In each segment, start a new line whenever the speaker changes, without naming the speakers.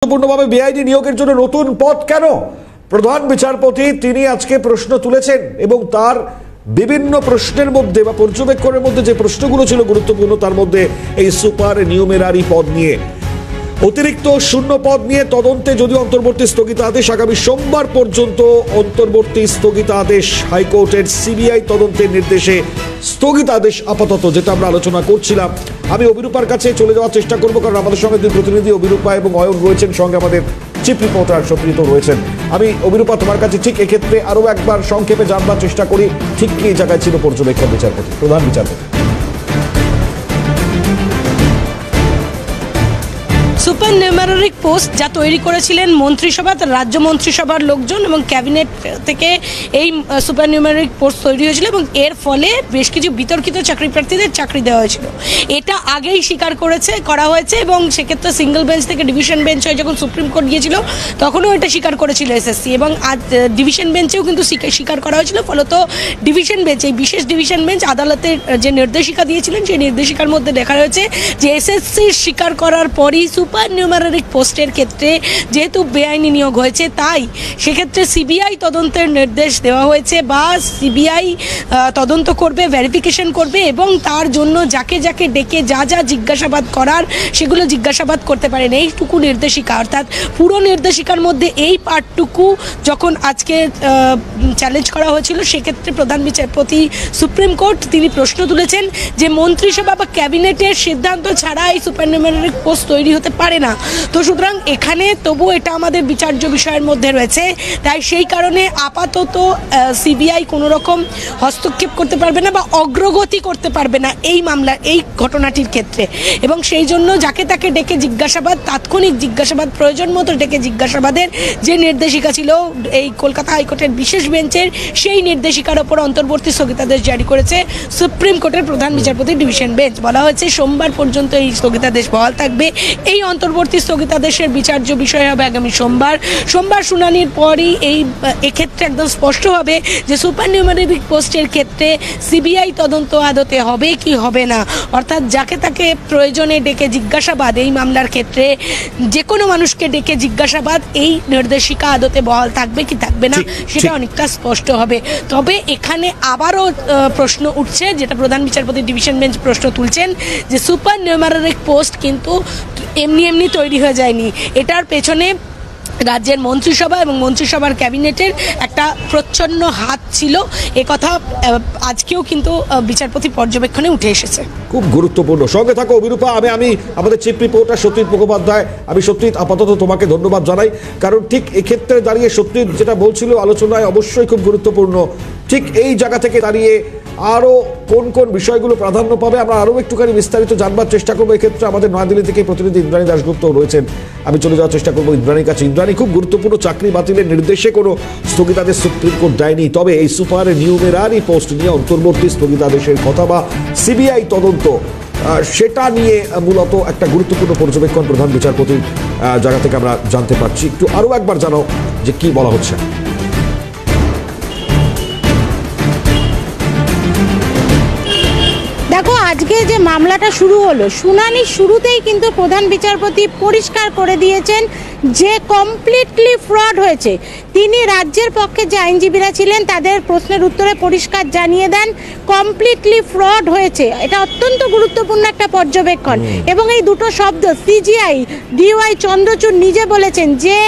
গুরুত্বপূর্ণভাবে বেআইনি নিয়োগের জন্য নতুন পদ কেন? প্রধান বিচারপতি তিনি আজকে প্রশ্ন তুলেছেন এবং তার বিভিন্ন প্রশ্নের মধ্যে বা পর্যবেক্ষণের মধ্যে যে প্রশ্নগুলো ছিল গুরুত্বপূর্ণ, তার মধ্যে এই সুপার নিউমেরারি পদ নিয়ে, অতিরিক্ত শূন্য পদ নিয়ে তদন্তে যদিও অন্তর্বর্তী স্থগিতাদেশ আগামী সোমবার পর্যন্ত অন্তর্বর্তী স্থগিতাদেশ হাইকোর্টের সিবিআই তদন্তের নির্দেশে স্থগিতাদেশ আপাতত, যেটা আমরা আলোচনা করছিলাম। আমি অভিরূপার কাছে চলে যাওয়ার চেষ্টা করবো, কারণ আমাদের সঙ্গে দুই প্রতিনিধি অভিরূপা এবং অয়ন রয়েছেন, সঙ্গে আমাদের চিফ রিপোর্টার সপ্রীত রয়েছেন। আমি অভিরূপা তোমার কাছে ঠিক এক্ষেত্রে আরো একবার সংক্ষেপে জানবার চেষ্টা করি, ঠিক কি জায়গায় ছিল পর্যবেক্ষণ বিচারপতি, প্রধান বিচারপতি?
সুপার নিউমেরারি পোস্ট যা তৈরি করেছিলেন মন্ত্রিসভা, রাজ্য মন্ত্রিসভার লোকজন এবং ক্যাবিনেট থেকে এই সুপার নিউমেরারি পোস্ট তৈরি হয়েছিল এবং এর ফলে বেশ কিছু বিতর্কিত চাকরি প্রার্থীদের চাকরি দেওয়া হয়েছিল। এটা আগেই স্বীকার করা হয়েছে এবং সেক্ষেত্রে সিঙ্গেল বেঞ্চ থেকে ডিভিশন বেঞ্চ হয়ে যখন সুপ্রিম কোর্ট গিয়েছিল তখনও এটা স্বীকার করেছিল এসএসসি, এবং আজ ডিভিশন বেঞ্চেও কিন্তু স্বীকার করা হয়েছিল। ফলত ডিভিশন বেঞ্চ, এই বিশেষ ডিভিশন বেঞ্চ আদালতের যে নির্দেশিকা দিয়েছিলেন সেই নির্দেশিকার মধ্যে দেখা রয়েছে যে এসএসসি স্বীকার করার পরই সুপার নিউমেরারি পোস্টের ক্ষেত্রে যেহেতু বেআইনি নিয়োগ হয়েছে, তাই সেক্ষেত্রে সিবিআই তদন্তের নির্দেশ দেওয়া হয়েছে বা সিবিআই তদন্ত করবে, ভেরিফিকেশন করবে এবং তার জন্য যাকে যাকে ডেকে যা যা জিজ্ঞাসাবাদ করার সেগুলো জিজ্ঞাসাবাদ করতে পারেন, এইটুকু নির্দেশিকা। অর্থাৎ পুরো নির্দেশিকার মধ্যে এই পার্টটুকু যখন আজকে চ্যালেঞ্জ করা হয়েছিল, সেক্ষেত্রে প্রধান বিচারপতি সুপ্রিম কোর্ট তিনি প্রশ্ন তুলেছেন যে মন্ত্রিসভা বা ক্যাবিনেটের সিদ্ধান্ত ছাড়া এই সুপার নিউমেরারি পোস্ট তৈরি হতে পারে না। তো সুতরাং এখানে তবু এটা আমাদের বিচার্য বিষয়ের মধ্যে রয়েছে, তাই সেই কারণে আপাতত সিবিআই কোনো রকম হস্তক্ষেপ করতে পারবে না বা অগ্রগতি করতে পারবে না এই মামলা, এই ঘটনাটির ক্ষেত্রে। এবং সেই জন্য যাকে তাকে ডেকে জিজ্ঞাসাবাদ, তাৎক্ষণিক জিজ্ঞাসাবাদ, প্রয়োজন মতো ডেকে জিজ্ঞাসাবাদের যে নির্দেশিকা ছিল এই কলকাতা হাইকোর্টের বিশেষ বেঞ্চের, সেই নির্দেশিকার ওপর অন্তর্বর্তী স্থগিতাদেশ জারি করেছে সুপ্রিম কোর্টের প্রধান বিচারপতি ডিভিশন বেঞ্চ। বলা হয়েছে সোমবার পর্যন্ত এই স্থগিতাদেশ বহাল থাকবে। এই অন্তর্বর্তী স্থগিতাদেশের বিচার্য বিষয় হবে আগামী সোমবার শুনানির পরই এক্ষেত্রে একদম স্পষ্ট হবে যে সুপার নিউমেরারি পোস্টের ক্ষেত্রে সিবিআই তদন্ত আদতে হবে কি হবে না। অর্থাৎ যাকে তাকে প্রয়োজনে ডেকে জিজ্ঞাসাবাদ, এই মামলার ক্ষেত্রে যে কোনো মানুষকে ডেকে জিজ্ঞাসাবাদ, এই নির্দেশিকা আদতে বহাল থাকবে কি থাকবে না সেটা অনেকটা স্পষ্ট হবে। তবে এখানে আবারও প্রশ্ন উঠছে, যেটা প্রধান বিচারপতি ডিভিশন বেঞ্চ প্রশ্ন তুলছেন, যে সুপার নিউমেরারি পোস্ট কিন্তু এমনি তৈরি হয়ে যায়নি, এটার পেছনে রাজ্যের মন্ত্রিসভা এবং মন্ত্রিসভার ক্যাবিনেটের একটা প্রচ্ছন্ন হাত ছিল। একথা আজকেও কিন্তু বিচারপতি পর্যবেক্ষণে উঠে এসেছে।
খুব গুরুত্বপূর্ণ। সঙ্গে থাকো অভিরূপা। আমি আমাদের চিফ রিপোর্টার সত্যজিৎ মুখোপাধ্যায়, আমি সত্যজিৎ আপাতত তোমাকে ধন্যবাদ জানাই, কারণ ঠিক এক্ষেত্রে দাঁড়িয়ে সত্যজিৎ যেটা বলছিল আলোচনায় অবশ্যই খুব গুরুত্বপূর্ণ। ঠিক এই জায়গা থেকে দাঁড়িয়ে আরো কোন কোন বিষয়গুলো প্রাধান্য পাবে আমরা আরো একটুখানি বিস্তারিত জানবার চেষ্টা করবো। এক্ষেত্রে আমাদের নয়াদিল্লি থেকে প্রতিনিধি ইন্দ্রাণী দাশগুপ্ত রয়েছেন, আমি চলে যাওয়ার চেষ্টা করবো ইন্দ্রাণীর কাছে। ইন্দ্রাণী, খুব গুরুত্বপূর্ণ, চাকরি বাতিলের নির্দেশে কোনো স্থগিতাদেশ সুপ্রিম কোর্ট দেয়নি, তবে এই সুপার নিউমেরারি পোস্ট নিয়ে অন্তর্বর্তী স্থগিতাদেশের কথা বা সিবিআই তদন্ত, সেটা নিয়ে মূলত একটা গুরুত্বপূর্ণ পর্যবেক্ষণ প্রধান বিচারপতির জায়গা থেকে আমরা জানতে পারছি। একটু আরো একবার জানাও যে কি বলা হচ্ছে।
দেখো, আজকে যে মামলাটা শুরু হলো, শুনানির শুরুতেই কিন্তু প্রধান বিচারপতি পরিষ্কার করে দিয়েছেন যে কমপ্লিটলি ফ্রড হয়েছে। তিনি রাজ্যের পক্ষে যে আইনজীবীরা ছিলেন তাদের প্রশ্নের উত্তরে পরিষ্কার জানিয়ে দেন কমপ্লিটলি ফ্রড হয়েছে। এটা অত্যন্ত গুরুত্বপূর্ণ একটা পর্যবেক্ষণ। এবং এই দুটো শব্দ সিজিআই ডিওয়াই চন্দ্রচূড় নিজে বলেছেন যে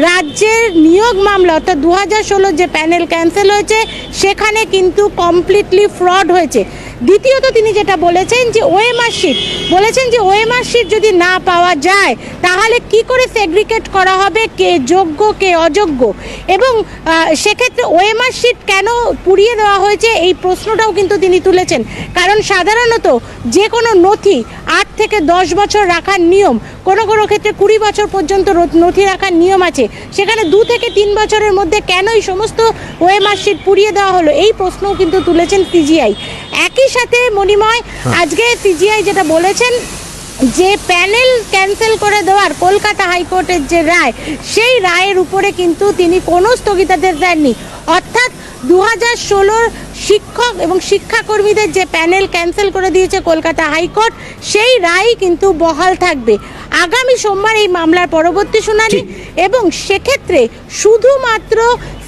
রাজ্যের নিয়োগ মামলা অর্থাৎ 2016 যে প্যানেল ক্যান্সেল হয়েছে সেখানে কিন্তু কমপ্লিটলি ফ্রড হয়েছে। দ্বিতীয়ত তিনি যেটা বলেছেন যে ওএমআর শিট যদি না পাওয়া যায় তাহলে কি করে সেগ্রিগেট করা হবে কে যোগ্য কে অযোগ্য, এবং সেক্ষেত্রে ওএমআর শিট কেন পুড়িয়ে দেওয়া হয়েছে এই প্রশ্নটাও কিন্তু তিনি তুলেছেন। কারণ সাধারণত যে কোনো নথি 8 থেকে 10 বছর রাখার নিয়ম, কোনো কোনো ক্ষেত্রে 20 বছর পর্যন্ত নথি রাখার নিয়ম আছে, সেখানে 2 থেকে 3 বছরের মধ্যে কেন এই সমস্ত ওএমআর শিট পুড়িয়ে দেওয়া হলো, এই প্রশ্নও কিন্তু তুলেছেন সিজিআই। একই সাথে মণিময়, আজকে সিজিআই যেটা বলেছেন যে প্যানেল ক্যান্সেল করে দেওয়ার কলকাতা হাইকোর্টের যে রায়, সেই রায়ের উপরে কিন্তু তিনি কোনো স্থগিতাদেশ দেননি। অর্থাৎ 2016 শিক্ষক এবং শিক্ষাকর্মীদের যে প্যানেল ক্যান্সেল করে দিয়েছে কলকাতা হাইকোর্ট, সেই রায় কিন্তু বহাল থাকবে। আগামী সোমবার এই মামলার পরবর্তী শুনানি, এবং সেক্ষেত্রে শুধুমাত্র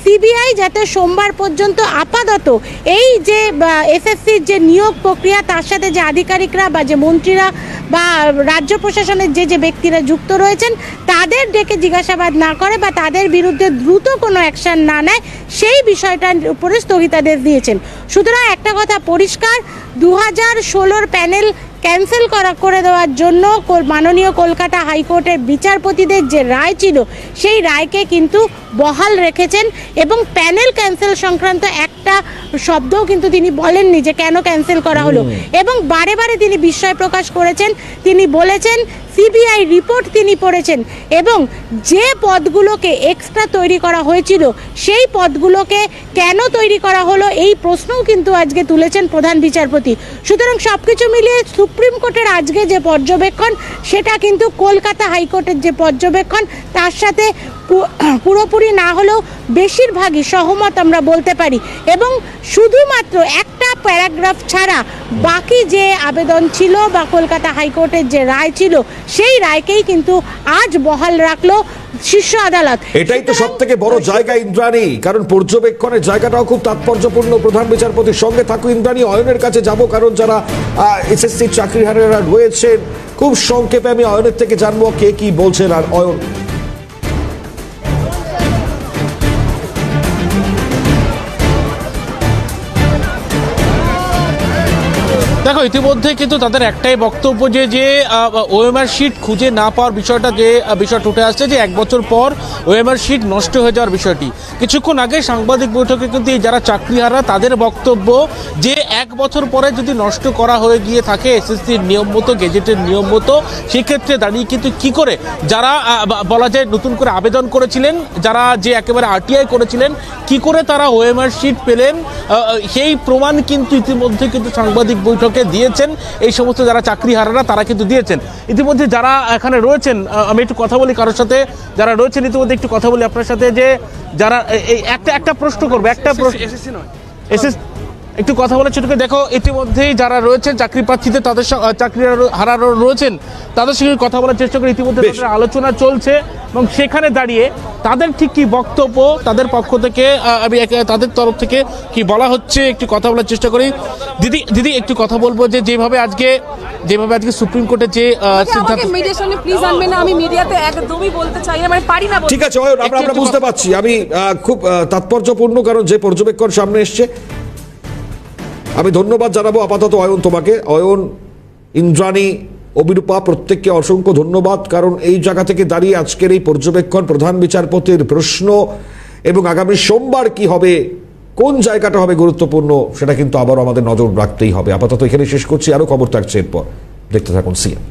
সিবিআই যাতে সোমবার পর্যন্ত আপাতত এই যে এসএসসির যে নিয়োগ প্রক্রিয়া, তার সাথে যে আধিকারিকরা বা যে মন্ত্রীরা বা রাজ্য প্রশাসনের যে ব্যক্তিরা যুক্ত রয়েছেন তাদের ডেকে জিজ্ঞাসাবাদ না করে বা তাদের বিরুদ্ধে দ্রুত কোনো অ্যাকশন না নেয়, সেই বিষয়টার উপরে স্থগিতাদেশ দিয়েছেন। সুতরাং একটা কথা পরিষ্কার, 2016 প্যানেল ক্যান্সেল করে দেওয়ার জন্য মাননীয় কলকাতা হাইকোর্টের বিচারপতিদের যে রায় ছিল সেই রায়কে কিন্তু বহাল রেখেছেন, এবং প্যানেল ক্যান্সেল সংক্রান্ত একটা শব্দও কিন্তু তিনি বলেননি যে কেন ক্যান্সেল করা হলো, এবং বারে বারে তিনি বিস্ময় প্রকাশ করেছেন। তিনি বলেছেন সিবিআই রিপোর্ট তিনি পড়েছেন, এবং যে পদগুলোকে এক্সট্রা তৈরি করা হয়েছিল সেই পদগুলোকে কেন তৈরি করা হলো এই প্রশ্নও কিন্তু আজকে তুলেছেন প্রধান বিচারপতি। সুতরাং সবকিছু মিলিয়ে সুপ্রিম কোর্টের আজকে যে পর্যবেক্ষণ সেটা কিন্তু কলকাতা হাইকোর্টের যে পর্যবেক্ষণ তার সাথে পুরোপুরি না হলেও বেশিরভাগই সহমত আমরা বলতে পারি, এবং শুধুমাত্র একটা প্যারাগ্রাফ ছাড়া বাকি যে আবেদন ছিল বা কলকাতা হাইকোর্টের যে রায় ছিল সেই রায়কেই কিন্তু আজ বহাল রাখলো শীর্ষ আদালত।
এটাই তো সব থেকে বড় জায়গা ইন্দ্রাণী, কারণ পর্যবেক্ষণের জায়গাটাও খুব তাৎপর্যপূর্ণ। প্রধান বিচারপতির সঙ্গে থাকো ইন্দ্রাণী, অয়নের কাছে যাব, কারণ যারা এসএসসি চাকরিহারেরা রয়েছেন খুব সংক্ষেপে আমি অয়নের থেকে জানবো কে কি বলছেন। আর অয়ন,
দেখো ইতিমধ্যে কিন্তু তাদের একটাই বক্তব্য যে ওএমআর শিট খুঁজে না পাওয়ার বিষয়টা, যে বিষয়টা উঠে আসছে যে 1 বছর পর ওএমআর শিট নষ্ট হয়ে যাওয়ার বিষয়টি। কিছুক্ষণ আগে সাংবাদিক বৈঠকে কিন্তু যারা চাকরিহারা তাদের বক্তব্য যে 1 বছর পরে যদি নষ্ট করা হয়ে গিয়ে থাকে এসএসসির নিয়ম মতো, গেজেটের নিয়ম মতো, সেক্ষেত্রে দাঁড়িয়ে কিন্তু কি করে যারা বলা যায় নতুন করে আবেদন করেছিলেন, যারা যে একেবারে আরটিআই করেছিলেন, কি করে তারা ওএমআর শিট পেলেন, সেই প্রমাণ কিন্তু ইতিমধ্যে কিন্তু সাংবাদিক বৈঠকে দিয়েছেন এই সমস্ত যারা চাকরিহারারা, তারা কিন্তু দিয়েছেন। ইতিমধ্যে যারা এখানে রয়েছেন, আমি একটু কথা বলি কারোর সাথে যারা রয়েছেন, ইতিমধ্যে একটু কথা বলি আপনার সাথে, যে যারা একটা প্রশ্ন করবো, একটা প্রশ্ন একটু কথা বলে ছোটকে। দেখো ইতিমধ্যেই যারা রয়েছেন চাকরি প্রার্থীদের, তাদের চাকরি হারানো রয়েছেন, তাদের সঙ্গে কথা বলার চেষ্টা করি। ইতিমধ্যে তাদের আলোচনা চলছে এবং সেখানে দাঁড়িয়ে তাদের ঠিক কি বক্তব্য, তাদের পক্ষ থেকে আমি তাদের তরফ থেকে কি বলা হচ্ছে একটু কথা বলার চেষ্টা করি। দিদি একটু কথা বলবো যে যেভাবে আজকে সুপ্রিম কোর্টে যে সিদ্ধান্ত,
প্লিজ আনবেন না, আমি মিডিয়াতে একদমই বলতে চাই না, মানে পারি না।
ঠিক আছে অয়ন, আমরা বুঝতে পারছি। আমি খুব তাৎপর্যপূর্ণ, কারণ যে পর্যবেক্ষণ সামনে এসছে। আমি ধন্যবাদ জানাবো আপাতত অয়ন তোমাকে। অয়ন, ইন্দ্রাণী, অবিরূপা, প্রত্যেককে অসংখ্য ধন্যবাদ, কারণ এই জায়গা থেকে দাঁড়িয়ে আজকের এই পর্যবেক্ষণ, প্রধান বিচারপতির প্রশ্ন এবং আগামী সোমবার কি হবে, কোন জায়গাটা হবে গুরুত্বপূর্ণ, সেটা কিন্তু আবারও আমাদের নজর রাখতেই হবে। আপাতত এখানে শেষ করছি, আরো খবর থাকছে এরপর, দেখতে থাকুন সিএন।